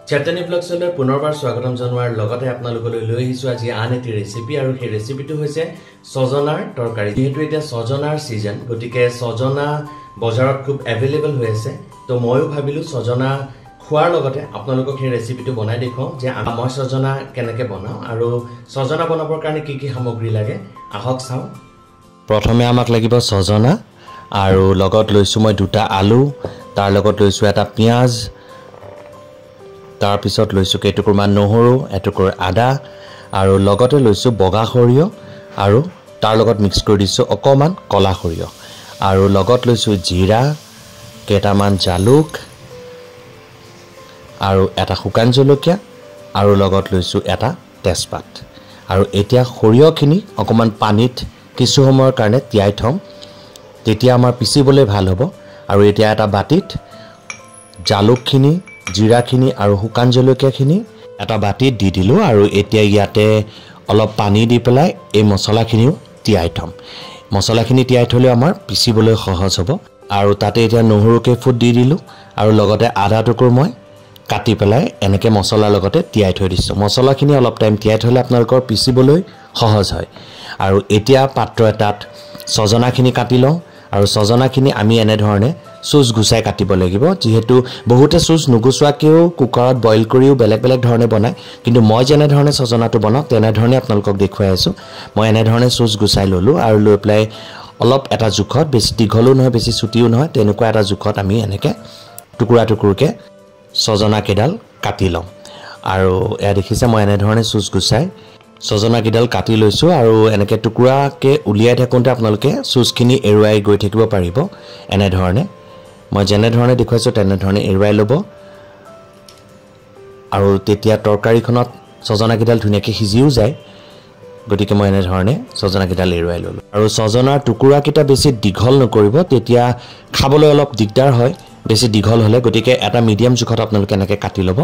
চেতনী ব্লগছলৈ পুনৰবাৰ স্বাগতম জনোৱাৰ লগতে আপোনালোকলৈ লৈ আহিছো আজি আন এটি ৰেচিপি আৰু সেই ৰেচিপিটো হৈছে সজনাৰ তৰকাৰী। যেহেতু এতিয়া সজনাৰ সিজন, গতিকে সজনা বজাৰত খুব এভেইলেবল হৈ আছে, তো ময়ো ভাবিলো সজনা খোৱাৰ লগতে আপোনালোকক সেই ৰেচিপিটো বনাই দেখুৱাওঁ যে মই সজনা কেনেকৈ বনাওঁ আৰু সজনা বনাবৰ কাৰণে কি কি সামগ্ৰী লাগে আহক চাওঁ। প্ৰথমে আমাক লাগিব সজনা আৰু লগত লৈছো মই দুটা আলু, তাৰ লগত লৈছো এটা পিঁয়াজ, তাৰ পিছত লৈছো কেইটুকুৰমান নহৰু, এটুকুৰ আদা আৰু লগতে লৈছো বগা সৰিয়হ আৰু তাৰ লগত মিক্স কৰি দিছো অকমান কলা সৰিয়হ আৰু লগত লৈছো জিৰা, কেইটামান জালুক আৰু এটা শুকান জলকীয়া আৰু লগত লৈছো এটা তেজপাত। আৰু এতিয়া সৰিয়হখিনি অকমান পানীত কিছু সময়ৰ কাৰণে তিয়াই থম, তেতিয়া আমাৰ পিচিবলৈ ভাল হ'ব। আৰু এতিয়া এটা বাটিত জালুকখিনি, জিৰাখিনি আৰু শুকান জলকীয়াখিনি এটা বাটিত দি দিলো আৰু এতিয়া ইয়াতে অলপ পানী দি পেলাই এই মছলাখিনিও তিয়াই থম। মছলাখিনি তিয়াই থলে আমাৰ পিচিবলৈ সহজ হ'ব। আৰু তাতে এতিয়া নহৰুকে ফুট দি দিলো আৰু লগতে আদা টুকুৰ মই কাটি পেলাই এনেকৈ মছলাৰ লগতে তিয়াই থৈ দিছোঁ। মছলাখিনি অলপ টাইম তিয়াই থ'লে আপোনালোকৰ পিচিবলৈ সহজ হয়। আৰু এতিয়া পাত্ৰ এটাত সজনাখিনি কাটি লওঁ আৰু সজনাখিনি আমি এনেধৰণে চুজ গুচাই কাটিব লাগিব। যিহেতু বহুতে চুজ নুগুচোৱাকৈও কুকাৰত বইল কৰিও বেলেগ বেলেগ ধৰণে বনায়, কিন্তু মই যেনেধৰণে সজনাটো বনাওঁ তেনেধৰণে আপোনালোকক দেখুৱাই আছোঁ। মই এনেধৰণে চুজ গুচাই ল'লোঁ আৰু লৈ পেলাই অলপ এটা জোখত, বেছি দীঘলো নহয় বেছি চুটিও নহয়, তেনেকুৱা এটা জোখত আমি এনেকৈ টুকুৰা টুকুৰকৈ সজনা কেইডাল কাটি লওঁ। আৰু এয়া দেখিছে মই এনেধৰণে চুজ গুচাই সজনা কেইডাল কাটি লৈছোঁ আৰু এনেকৈ টুকুৰাকৈ উলিয়াই থাকোঁতে আপোনালোকে চুজখিনি এৰুৱাই গৈ থাকিব পাৰিব। এনেধৰণে মই যেনেধৰণে দেখুৱাইছোঁ তেনেধৰণে এৰুৱাই ল'ব আৰু তেতিয়া তৰকাৰীখনত সজনাকেইডাল ধুনীয়াকৈ সিজিও যায়। গতিকে মই এনেধৰণে সজনাকেইডাল এৰুৱাই ল'লোঁ। আৰু সজনাৰ টুকুৰাকেইটা বেছি দীঘল নকৰিব, তেতিয়া খাবলৈ অলপ দিগদাৰ হয় বেছি দীঘল হ'লে। গতিকে এটা মিডিয়াম জোখত আপোনালোকে এনেকৈ কাটি ল'ব।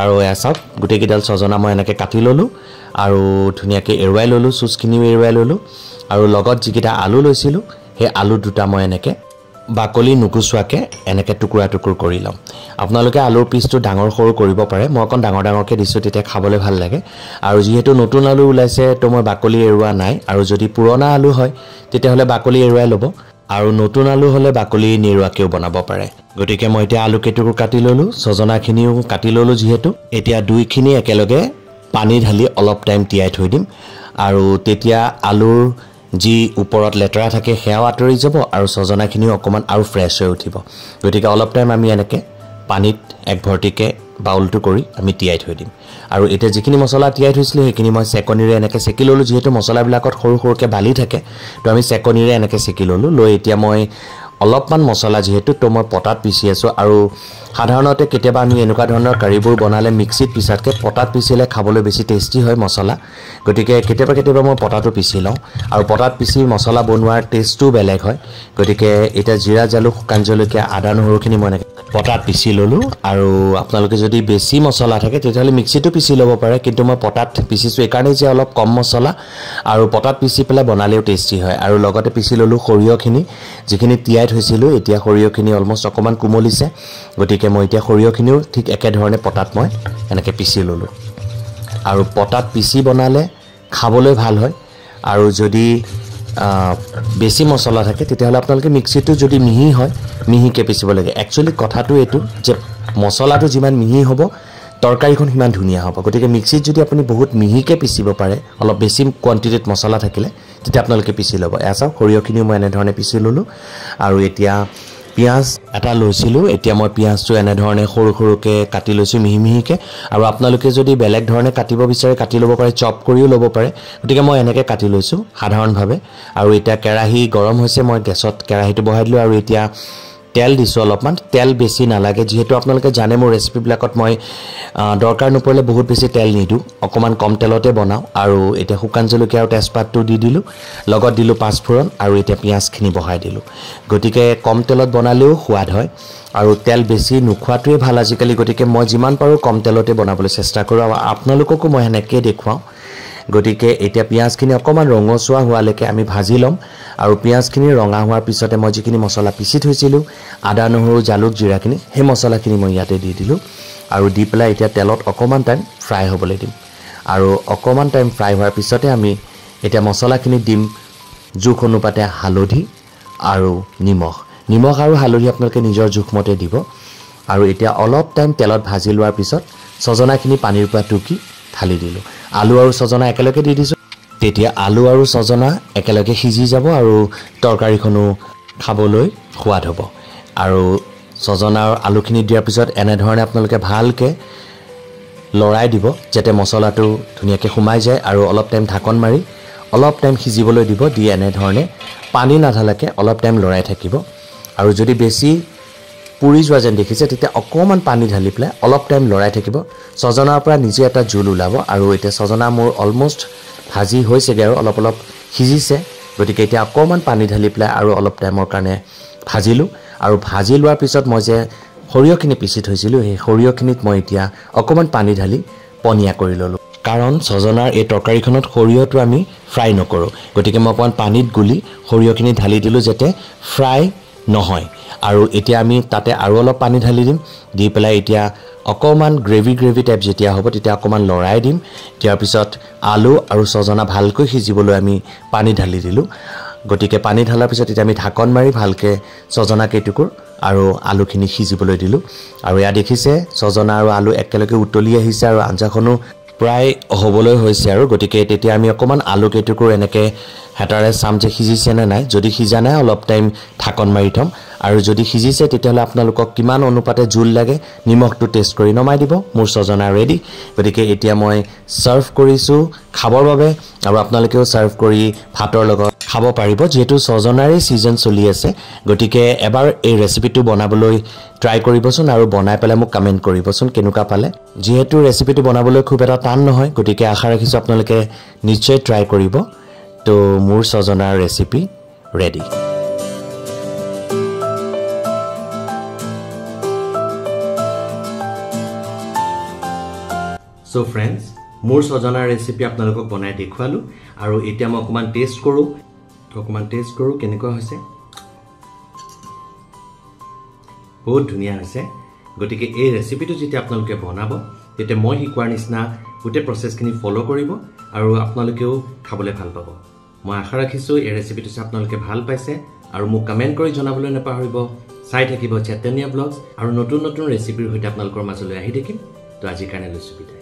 আৰু এয়া চাওক গোটেইকেইডাল সজনা মই এনেকৈ কাটি ল'লোঁ আৰু ধুনীয়াকৈ এৰুৱাই ল'লোঁ, চুজখিনিও এৰুৱাই ল'লোঁ। আৰু লগত যিকেইটা আলু লৈছিলোঁ সেই আলু দুটা মই এনেকৈ বাকলি নুগুচোৱাকৈ এনেকৈ টুকুৰা টুকুৰ কৰি ল'ম। আপোনালোকে আলুৰ পিচটো ডাঙৰ সৰু কৰিব পাৰে, মই অকণ ডাঙৰ ডাঙৰকৈ দিছোঁ তেতিয়া খাবলৈ ভাল লাগে। আৰু যিহেতু নতুন আলু ওলাইছে তো মই বাকলি এৰুৱা নাই, আৰু যদি পুৰণা আলু হয় তেতিয়াহ'লে বাকলি এৰুৱাই ল'ব, আৰু নতুন আলু হ'লে বাকলি নেৰুৱাকৈও বনাব পাৰে। গতিকে মই এতিয়া আলু কেইটুকুৰ কাটি ল'লোঁ, সজনাখিনিও কাটি ল'লোঁ। যিহেতু এতিয়া দুইখিনি একেলগে পানী ঢালি অলপ টাইম তিয়াই থৈ দিম, আৰু তেতিয়া আলুৰ যি ওপৰত লেতেৰা থাকে সেয়াও আঁতৰি যাব আৰু সজনাখিনিও অকণমান আৰু ফ্ৰেছ হৈ উঠিব। গতিকে অলপ টাইম আমি এনেকৈ পানীত একভৰ্তিকৈ বাউলটো কৰি আমি তিয়াই থৈ দিম। আৰু এতিয়া যিখিনি মছলা তিয়াই থৈছিলোঁ সেইখিনি মই চেকনিৰে এনেকৈ চেকি ল'লোঁ। যিহেতু মছলাবিলাকত সৰু সৰুকৈ বালি থাকে তো আমি চেকনিৰে এনেকৈ চেকি ল'লোঁ। লৈ এতিয়া মই অলপমান মছলা, যিহেতু তো মই পটাত পিচি আছোঁ, আৰু সাধাৰণতে কেতিয়াবা আমি এনেকুৱা ধৰণৰ কাৰীবোৰ বনালে মিক্সিত পিছাতকৈ পটাত পিচিলে খাবলৈ বেছি টেষ্টি হয় মছলা। গতিকে কেতিয়াবা মই পটাটো পিচি লওঁ, আৰু পটাত পিচি মছলা বনোৱাৰ টেষ্টটোও বেলেগ হয়। গতিকে এতিয়া জিৰা, জালুক, শুকান জলকীয়া, আদা, নহৰুখিনি মই এনেকৈ পটাত পিচি ল'লোঁ। আৰু আপোনালোকে যদি বেছি মছলা থাকে তেতিয়াহ'লে মিক্সিটো পিচি ল'ব পাৰে, কিন্তু মই পটাত পিচিছোঁ এইকাৰণেই যে অলপ কম মছলা আৰু পটাত পিচি পেলাই বনালেও টেষ্টি হয়। আৰু লগতে পিচি ল'লোঁ সৰিয়হখিনি, যিখিনি তিয়াই থৈছিলোঁ। এতিয়া সৰিয়হখিনি অলমষ্ট অকণমান কোমলিছে, গতিকে মই এতিয়া সৰিয়হখিনিও ঠিক একেধৰণে পটাত মই এনেকৈ পিচি ল'লোঁ। আৰু পটাত পিচি বনালে খাবলৈ ভাল হয়। আৰু যদি বেছি মছলা থাকে তেতিয়াহ'লে আপোনালোকে মিক্সিটো যদি মিহি হয় মিহিকৈ পিচিব লাগে। একচুৱেলি কথাটো এইটো যে মছলাটো যিমান মিহি হ'ব তৰকাৰীখন সিমান ধুনীয়া হ'ব। গতিকে মিক্সিত যদি আপুনি বহুত মিহিকৈ পিচিব পাৰে, অলপ বেছি কোৱাণ্টিটিত মছলা থাকিলে, তেতিয়া আপোনালোকে পিচি ল'ব। এয়া চাওক সৰিয়হখিনিও মই এনেধৰণে পিচি ল'লোঁ। আৰু এতিয়া পিঁয়াজ এটা লৈছিলোঁ, এতিয়া মই পিঁয়াজটো এনেধৰণে সৰু সৰুকৈ কাটি লৈছোঁ মিহি মিহিকৈ। আৰু আপোনালোকে যদি বেলেগ ধৰণে কাটিব বিচাৰে কাটি ল'ব পাৰে, চপ কৰিও ল'ব পাৰে। গতিকে মই এনেকৈ কাটি লৈছোঁ সাধাৰণভাৱে। আৰু এতিয়া কেৰাহী গৰম হৈছে, মই গেছত কেৰাহীটো বহাই দিলোঁ আৰু এতিয়া তেল দিছোঁ অলপমান। তেল বেছি নালাগে, যিহেতু আপোনালোকে জানে মোৰ ৰেচিপিবিলাকত মই দৰকাৰ নপৰিলে বহুত বেছি তেল নিদিওঁ, অকণমান কম তেলতে বনাওঁ। আৰু এতিয়া শুকান জলকীয়া আৰু তেজপাতটো দি দিলোঁ, লগত দিলোঁ পাঁচফোৰণ, আৰু এতিয়া পিঁয়াজখিনি বহাই দিলোঁ। গতিকে কম তেলত বনালেও সোৱাদ হয়, আৰু তেল বেছি নোখোৱাটোৱে ভাল আজিকালি। গতিকে মই যিমান পাৰোঁ কম তেলতে বনাবলৈ চেষ্টা কৰোঁ, আৰু আপোনালোককো মই সেনেকৈয়ে দেখুৱাওঁ। গতিকে এতিয়া পিঁয়াজখিনি অকণমান ৰঙচুৱা হোৱালৈকে আমি ভাজি ল'ম। আৰু পিঁয়াজখিনি ৰঙা হোৱাৰ পিছতে মই যিখিনি মছলা পিচি থৈছিলোঁ, আদা, নহৰু, জালুক, জিৰাখিনি, সেই মছলাখিনি মই ইয়াতে দি দিলোঁ। আৰু দি পেলাই এতিয়া তেলত অকণমান টাইম ফ্ৰাই হ'বলৈ দিম আৰু অকণমান টাইম ফ্ৰাই হোৱাৰ পিছতে আমি এতিয়া মছলাখিনি দিম জোখ অনুপাতে হালধি আৰু নিমখ আৰু হালধি আপোনালোকে নিজৰ জোখমতে দিব আৰু এতিয়া অলপ টাইম তেলত ভাজি লোৱাৰ পিছত সজনাখিনি পানীৰ পৰা টুকি ঢালি দিলোঁ আলু আৰু সজনা একেলগে দি দিছোঁ তেতিয়া আলু আৰু সজনা একেলগে সিজি যাব আৰু তৰকাৰীখনো খাবলৈ সোৱাদ হ'ব আৰু সজনা আৰু আলুখিনি দিয়াৰ পিছত এনেধৰণে আপোনালোকে ভালকৈ লৰাই দিব যাতে মছলাটো ধুনীয়াকৈ সোমাই যায় আৰু অলপ টাইম ঢাকন মাৰি অলপ টাইম সিজিবলৈ দিব দি এনেধৰণে পানী নাঢালাকৈ অলপ টাইম লৰাই থাকিব আৰু যদি বেছি পুৰি যোৱা যেন দেখিছে তেতিয়া অকণমান পানী ঢালি পেলাই অলপ টাইম লৰাই থাকিব সজনাৰ পৰা নিজে এটা জোল ওলাব আৰু এতিয়া সজনা মোৰ অলমষ্ট ভাজি হৈছেগৈ আৰু অলপ অলপ সিজিছে গতিকে এতিয়া অকণমান পানী ঢালি পেলাই আৰু অলপ টাইমৰ কাৰণে ভাজিলোঁ আৰু ভাজি লোৱাৰ পিছত মই যে সৰিয়হখিনি পিচি থৈছিলোঁ সেই সৰিয়হখিনিত মই এতিয়া অকণমান পানী ঢালি পনীয়া কৰি ল'লোঁ কাৰণ সজনাৰ এই তৰকাৰীখনত সৰিয়হটো আমি ফ্ৰাই নকৰোঁ গতিকে মই অকণমান পানীত গুলি সৰিয়হখিনি ঢালি দিলোঁ যাতে ফ্ৰাই নহয় আৰু এতিয়া আমি তাতে আৰু অলপ পানী ঢালি দিম দি পেলাই এতিয়া অকণমান গ্ৰেভি টাইপ যেতিয়া হ'ব তেতিয়া অকণমান লৰাই দিম দিয়াৰ পিছত আলু আৰু সজনা ভালকৈ সিজিবলৈ আমি পানী ঢালি দিলোঁ গতিকে পানী ঢালাৰ পিছত এতিয়া আমি ঢাকন মাৰি ভালকৈ সজনা কেইটুকুৰ আৰু আলুখিনি সিজিবলৈ দিলোঁ আৰু এয়া দেখিছে সজনা আৰু আলু একেলগে উতলি আহিছে আৰু আঞ্জাখনো প্ৰায় হ'বলৈ হৈছে আৰু গতিকে তেতিয়া আমি অকণমান আলু কেইটুকুৰ এনেকৈ হেতাৰে চাম যে সিজিছে নে নাই যদি সিজা নাই অলপ টাইম ঢাকন মাৰি থ'ম আৰু যদি সিজিছে তেতিয়াহ'লে আপোনালোকক কিমান অনুপাতে জোল লাগে নিমখটো টেষ্ট কৰি নমাই দিব মোৰ সজনা ৰেডি গতিকে এতিয়া মই ছাৰ্ভ কৰিছোঁ খাবৰ বাবে আৰু আপোনালোকেও ছাৰ্ভ কৰি ভাতৰ লগত খাব পাৰিব যিহেতু সজনাৰে ছিজন চলি আছে গতিকে এবাৰ এই ৰেচিপিটো বনাবলৈ ট্ৰাই কৰিবচোন আৰু বনাই পেলাই মোক কমেণ্ট কৰিবচোন কেনেকুৱা পালে যিহেতু ৰেচিপিটো বনাবলৈ খুব এটা টান নহয় গতিকে আশা ৰাখিছোঁ আপোনালোকে নিশ্চয় ট্ৰাই কৰিব তো মোৰ সজনাৰ ৰেচিপি ৰেডি সো ফ্ৰেণ্ডছ মোৰ সজনাৰ ৰেচিপি আপোনালোকক বনাই দেখুৱালোঁ আৰু এতিয়া মই অকণমান টেষ্ট কৰোঁ কেনেকুৱা হৈছে বহুত ধুনীয়া হৈছে গতিকে এই ৰেচিপিটো যেতিয়া আপোনালোকে বনাব তেতিয়া মই শিকোৱাৰ নিচিনা গোটেই প্ৰচেছখিনি ফ'ল' কৰিব আৰু আপোনালোকেও খাবলৈ ভাল পাব মই আশা ৰাখিছোঁ এই ৰেচিপিটো আপোনালোকে ভাল পাইছে আৰু মোক কমেণ্ট কৰি জনাবলৈ নাপাহৰিব চাই থাকিব চেতনীয়া ব্লগছ আৰু নতুন ৰেচিপিৰ সৈতে আপোনালোকৰ মাজলৈ আহি থাকিম তো আজিৰ কাৰণে লৈছোঁ বিদায়